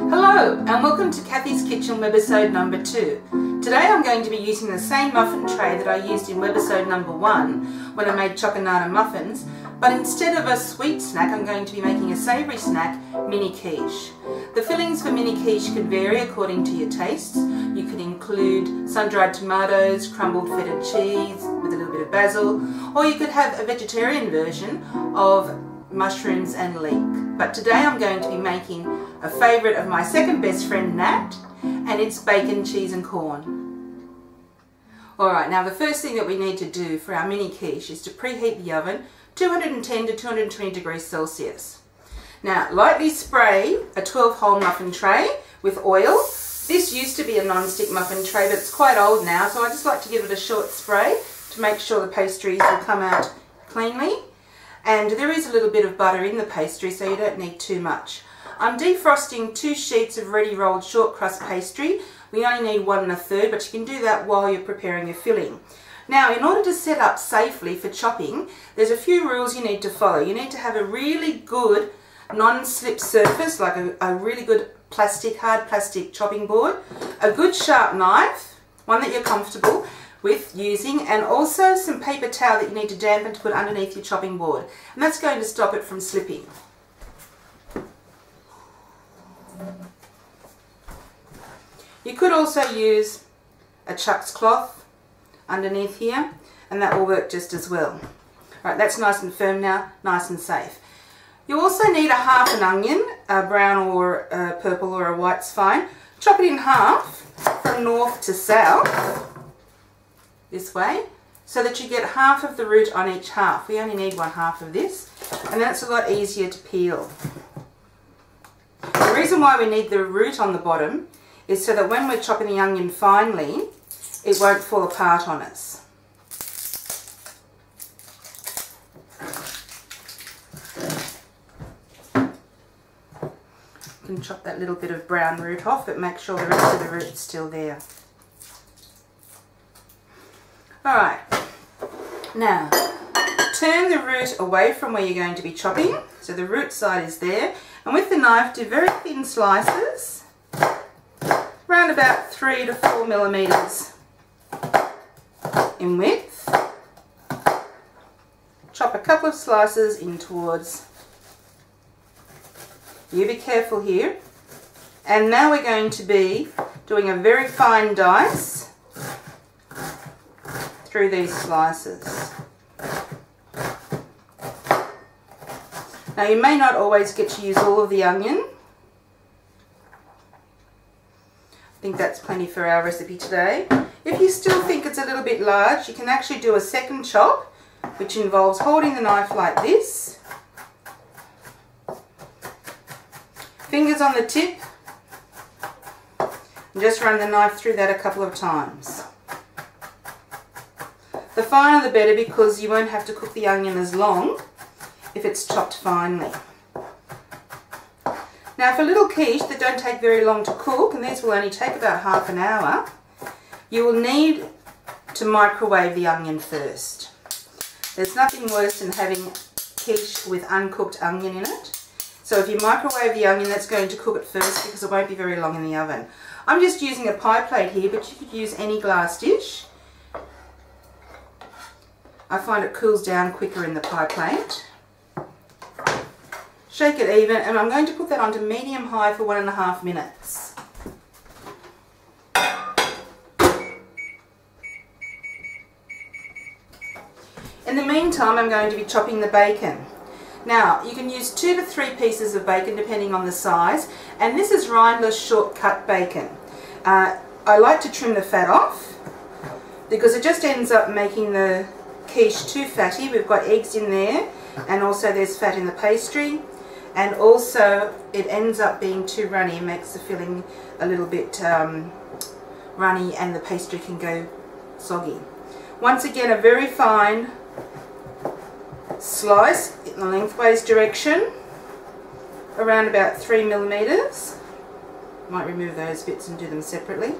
Hello and welcome to Kathy's Kitchen webisode number 2. Today I'm going to be using the same muffin tray that I used in webisode number 1 when I made chocolate muffins, but instead of a sweet snack I'm going to be making a savoury snack, mini quiche. The fillings for mini quiche can vary according to your tastes. You can include sun-dried tomatoes, crumbled feta cheese with a little bit of basil, or you could have a vegetarian version of mushrooms and leek. But today I'm going to be making a favourite of my second best friend Nat, and it's bacon, cheese and corn. Alright, now the first thing that we need to do for our mini quiche is to preheat the oven 210 to 220 degrees Celsius. Now lightly spray a 12-hole muffin tray with oil. This used to be a non-stick muffin tray, but it's quite old now, so I just like to give it a short spray to make sure the pastries will come out cleanly. And there is a little bit of butter in the pastry, so you don't need too much. I'm defrosting 2 sheets of ready rolled short crust pastry. We only need 1 1/3, but you can do that while you're preparing your filling. Now, in order to set up safely for chopping, there's a few rules you need to follow. You need to have a really good non-slip surface, like a really good hard plastic chopping board, a good sharp knife, one that you're comfortable with using, and also some paper towel that you need to dampen to put underneath your chopping board, and that's going to stop it from slipping. You could also use a chucks cloth underneath here, and that will work just as well. Right, that's nice and firm now, nice and safe. You also need a half an onion, a brown or a purple or a white's fine. Chop it in half from north to south, this way, so that you get half of the root on each half. We only need 1/2 of this, and that's a lot easier to peel. The reason why we need the root on the bottom is so that when we're chopping the onion finely, it won't fall apart on us. You can chop that little bit of brown root off, but make sure the rest of the root is still there. Alright, now turn the root away from where you're going to be chopping, so the root side is there, and with the knife do very thin slices, around about 3 to 4 millimeters in width. Chop a couple of slices in towards, you be careful here, and now we're going to be doing a very fine dice through these slices. Now you may not always get to use all of the onion. I think that's plenty for our recipe today. If you still think it's a little bit large, you can actually do a second chop, which involves holding the knife like this, fingers on the tip, and just run the knife through that a couple of times. The finer the better, because you won't have to cook the onion as long if it's chopped finely. Now for little quiche that don't take very long to cook, and these will only take about half an hour, you will need to microwave the onion first. There's nothing worse than having quiche with uncooked onion in it. So if you microwave the onion, that's going to cook it first because it won't be very long in the oven. I'm just using a pie plate here, but you could use any glass dish. I find it cools down quicker in the pie plate. Shake it even, and I'm going to put that onto medium-high for 1.5 minutes. In the meantime, I'm going to be chopping the bacon. Now, you can use 2 to 3 pieces of bacon depending on the size, and this is rindless short-cut bacon. I like to trim the fat off because it just ends up making the quiche too fatty. We've got eggs in there, and also there's fat in the pastry, and also it ends up being too runny. It makes the filling a little bit runny, and the pastry can go soggy. Once again, a very fine slice in the lengthways direction, around about 3 millimeters. Might remove those bits and do them separately.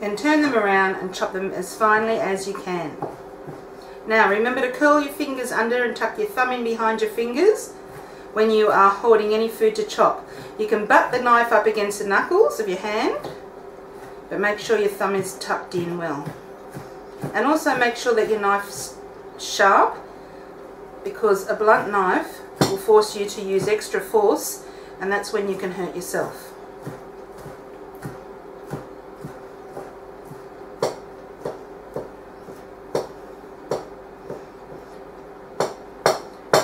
and turn them around and chop them as finely as you can. Now remember to curl your fingers under and tuck your thumb in behind your fingers when you are holding any food to chop. You can butt the knife up against the knuckles of your hand, but make sure your thumb is tucked in well. And also make sure that your knife's sharp, because a blunt knife will force you to use extra force, and that's when you can hurt yourself.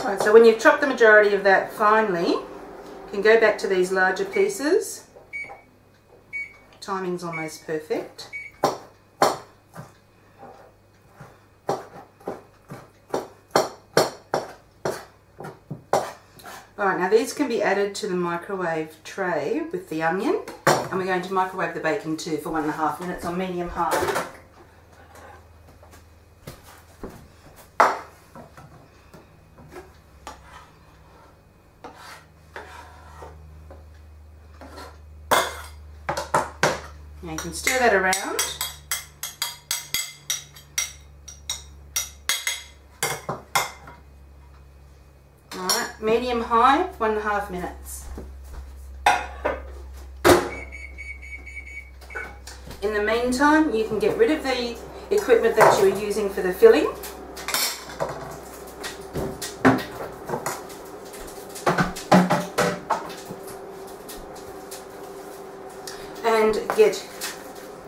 Right, so when you've chopped the majority of that finely, you can go back to these larger pieces. Timing's almost perfect. Alright, now these can be added to the microwave tray with the onion, and we're going to microwave the bacon too for 1.5 minutes on medium high. Now you can stir that around. Alright, medium high, 1.5 minutes. In the meantime, you can get rid of the equipment that you were using for the filling. And get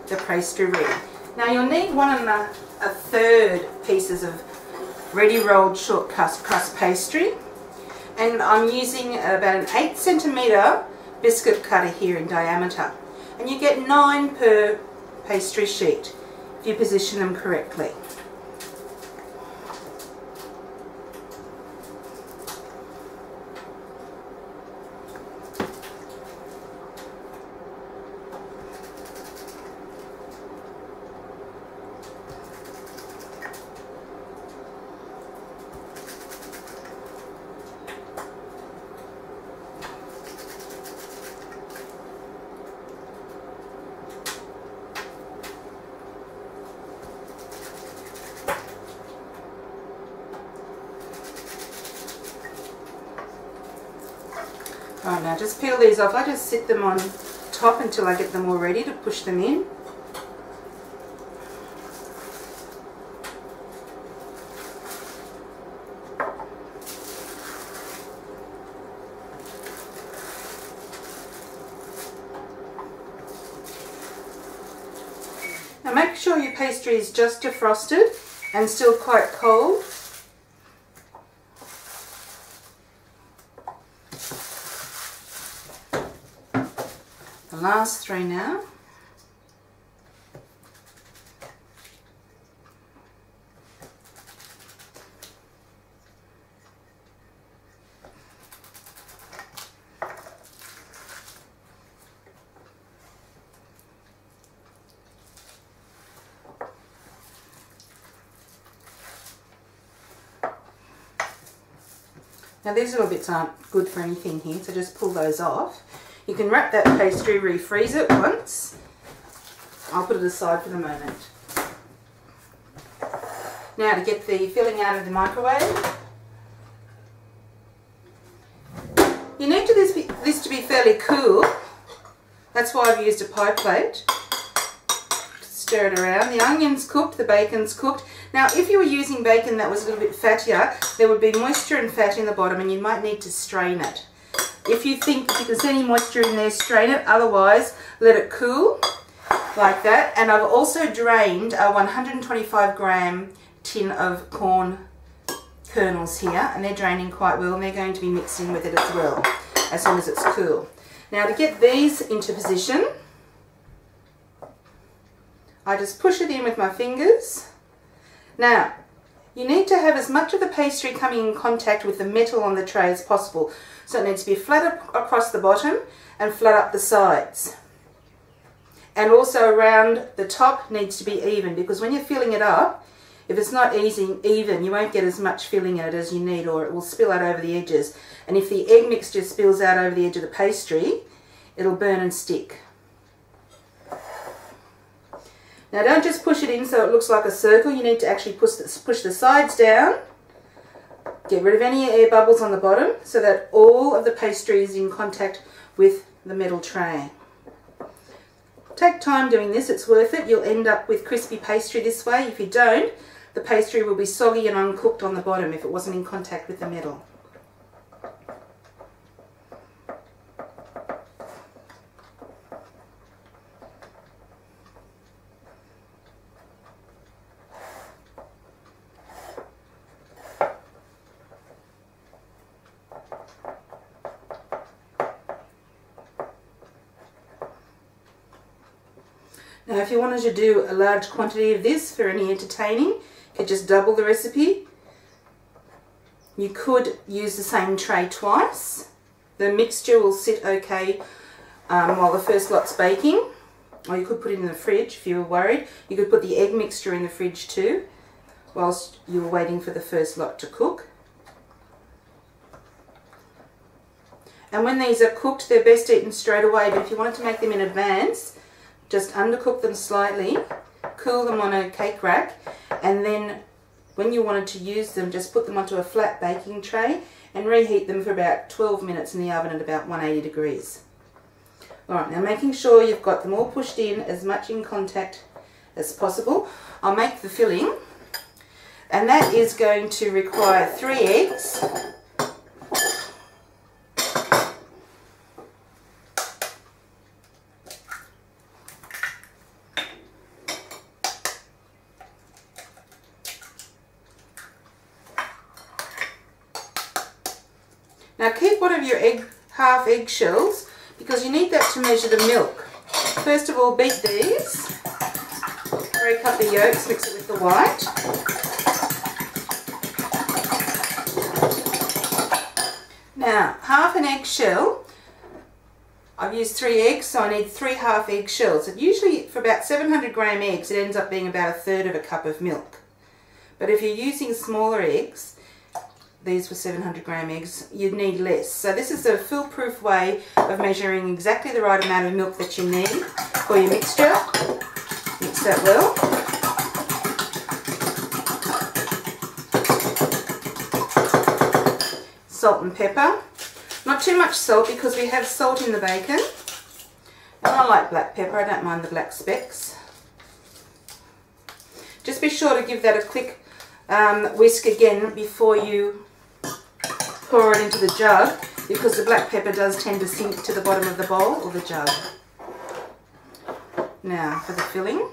the pastry ready. Now you'll need 1 1/3 pieces of ready rolled short crust pastry, and I'm using about an 8 centimetre biscuit cutter here in diameter, and you get 9 per pastry sheet if you position them correctly. Right, now just peel these off. I just sit them on top until I get them all ready to push them in. Now make sure your pastry is just defrosted and still quite cold. The last 3 now. Now these little bits aren't good for anything here, so just pull those off. You can wrap that pastry, refreeze it once. I'll put it aside for the moment. Now to get the filling out of the microwave. You need this to be fairly cool. That's why I've used a pie plate. Stir it around. The onion's cooked, the bacon's cooked. Now if you were using bacon that was a little bit fattier, there would be moisture and fat in the bottom, and you might need to strain it. If you think that you can see any moisture in there, strain it. Otherwise, let it cool like that. And I've also drained a 125 gram tin of corn kernels here, and they're draining quite well, and they're going to be mixed in with it as well as soon as it's cool. Now to get these into position, I just push it in with my fingers. Now, you need to have as much of the pastry coming in contact with the metal on the tray as possible. So it needs to be flat across the bottom and flat up the sides. And also around the top needs to be even, because when you're filling it up, if it's not even, you won't get as much filling in it as you need, or it will spill out over the edges. And if the egg mixture spills out over the edge of the pastry, it'll burn and stick. Now don't just push it in so it looks like a circle, you need to actually push the sides down. Get rid of any air bubbles on the bottom so that all of the pastry is in contact with the metal tray. Take time doing this, it's worth it. You'll end up with crispy pastry this way. If you don't, the pastry will be soggy and uncooked on the bottom if it wasn't in contact with the metal. Now if you wanted to do a large quantity of this for any entertaining, you could just double the recipe. You could use the same tray twice. The mixture will sit okay while the first lot's baking, or you could put it in the fridge if you were worried. You could put the egg mixture in the fridge too whilst you were waiting for the first lot to cook. And when these are cooked, they're best eaten straight away, but if you wanted to make them in advance, just undercook them slightly, cool them on a cake rack, and then when you wanted to use them, just put them onto a flat baking tray and reheat them for about 12 minutes in the oven at about 180 degrees. Alright, now making sure you've got them all pushed in as much in contact as possible. I'll make the filling, and that is going to require 3 eggs, Now keep one of your half egg shells because you need that to measure the milk. First of all, beat these, break up the yolks, mix it with the white. Now, half an egg shell, I've used 3 eggs, so I need 3 half egg shells. And usually for about 700 gram eggs, it ends up being about 1/3 of a cup of milk. But if you're using smaller eggs, these were 700 gram eggs, you'd need less. So this is a foolproof way of measuring exactly the right amount of milk that you need for your mixture. Mix that well. Salt and pepper. Not too much salt because we have salt in the bacon. And I like black pepper, I don't mind the black specks. Just be sure to give that a quick whisk again before you pour it into the jug, because the black pepper does tend to sink to the bottom of the bowl or the jug. Now for the filling.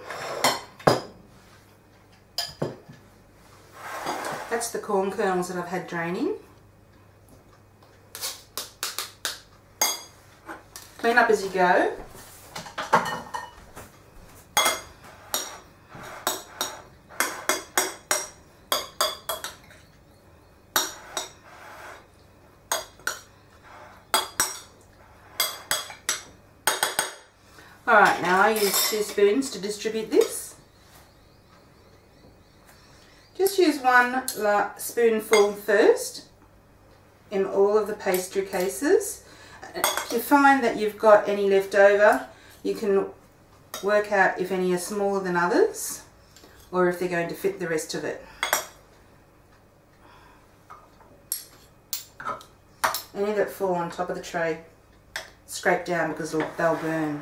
That's the corn kernels that I've had draining. Clean up as you go. Alright, now I use 2 spoons to distribute this. Just use 1 spoonful first in all of the pastry cases. If you find that you've got any left over, you can work out if any are smaller than others or if they're going to fit the rest of it. Any that fall on top of the tray, scrape down because they'll burn.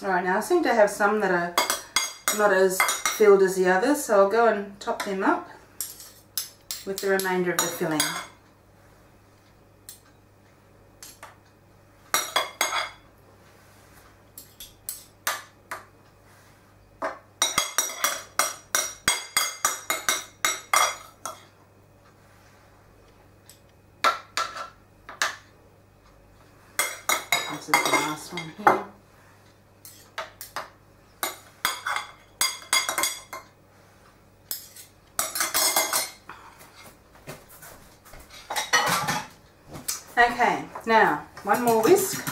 Alright, now I seem to have some that are not as filled as the others, so I'll go and top them up with the remainder of the filling. This is the last one here. Okay, now one more whisk.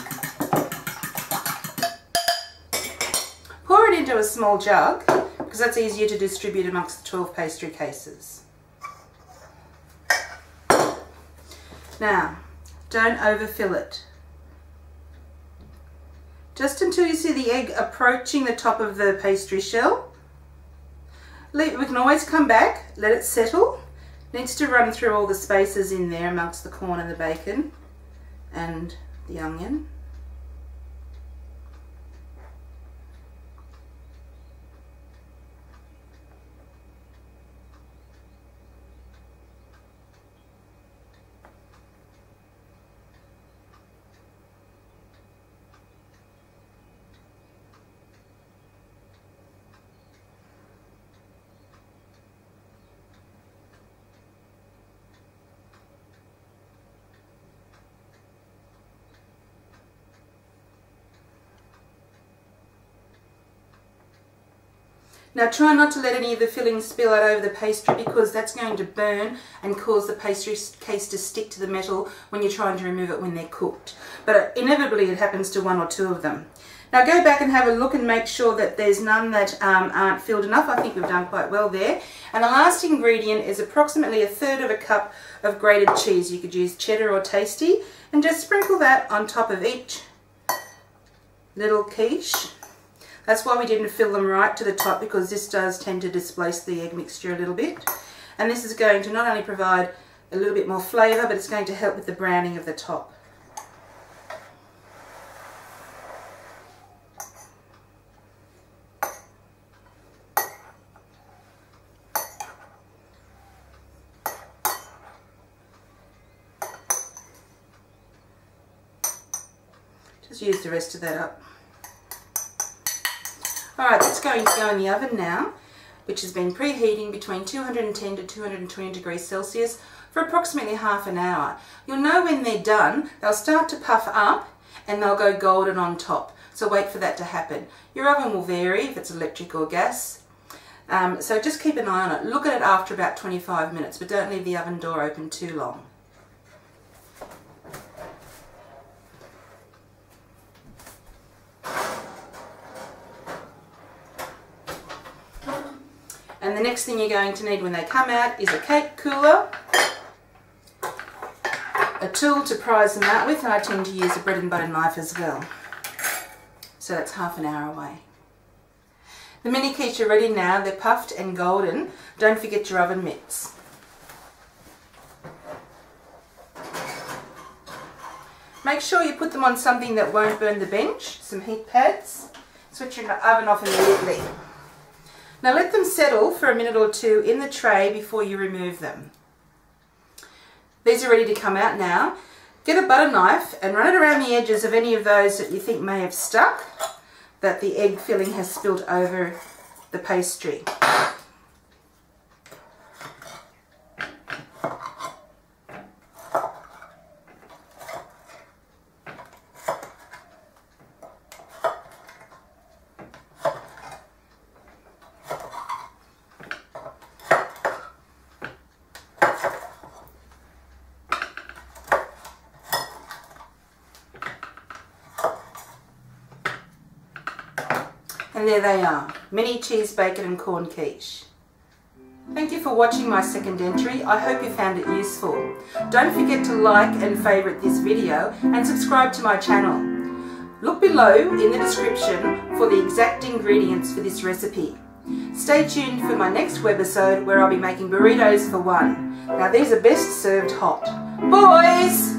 Pour it into a small jug because that's easier to distribute amongst the 12 pastry cases. Now, don't overfill it. Just until you see the egg approaching the top of the pastry shell. We can always come back, let it settle. It needs to run through all the spaces in there amongst the corn and the bacon and the onion. Now try not to let any of the filling spill out over the pastry because that's going to burn and cause the pastry case to stick to the metal when you're trying to remove it when they're cooked. But inevitably it happens to one or two of them. Now go back and have a look and make sure that there's none that aren't filled enough. I think we've done quite well there. And the last ingredient is approximately 1/3 of a cup of grated cheese. You could use cheddar or tasty and just sprinkle that on top of each little quiche. That's why we didn't fill them right to the top, because this does tend to displace the egg mixture a little bit. And this is going to not only provide a little bit more flavour, but it's going to help with the browning of the top. Just use the rest of that up. Alright, that's going to go in the oven now, which has been preheating between 210 to 220 degrees Celsius for approximately half an hour. You'll know when they're done, they'll start to puff up and they'll go golden on top. So wait for that to happen. Your oven will vary if it's electric or gas. So just keep an eye on it. Look at it after about 25 minutes, but don't leave the oven door open too long. And the next thing you're going to need when they come out is a cake cooler, a tool to prise them out with, and I tend to use a bread and butter knife as well. So that's half an hour away. The mini quiche are ready now. They're puffed and golden. Don't forget your oven mitts. Make sure you put them on something that won't burn the bench, some heat pads. Switch your oven off immediately. Now let them settle for a minute or two in the tray before you remove them. These are ready to come out now. Get a butter knife and run it around the edges of any of those that you think may have stuck, that the egg filling has spilled over the pastry. And there they are, mini cheese, bacon and corn quiche. Thank you for watching my second entry. I hope you found it useful. Don't forget to like and favourite this video and subscribe to my channel. Look below in the description for the exact ingredients for this recipe. Stay tuned for my next webisode where I'll be making burritos for one. Now these are best served hot. Boys!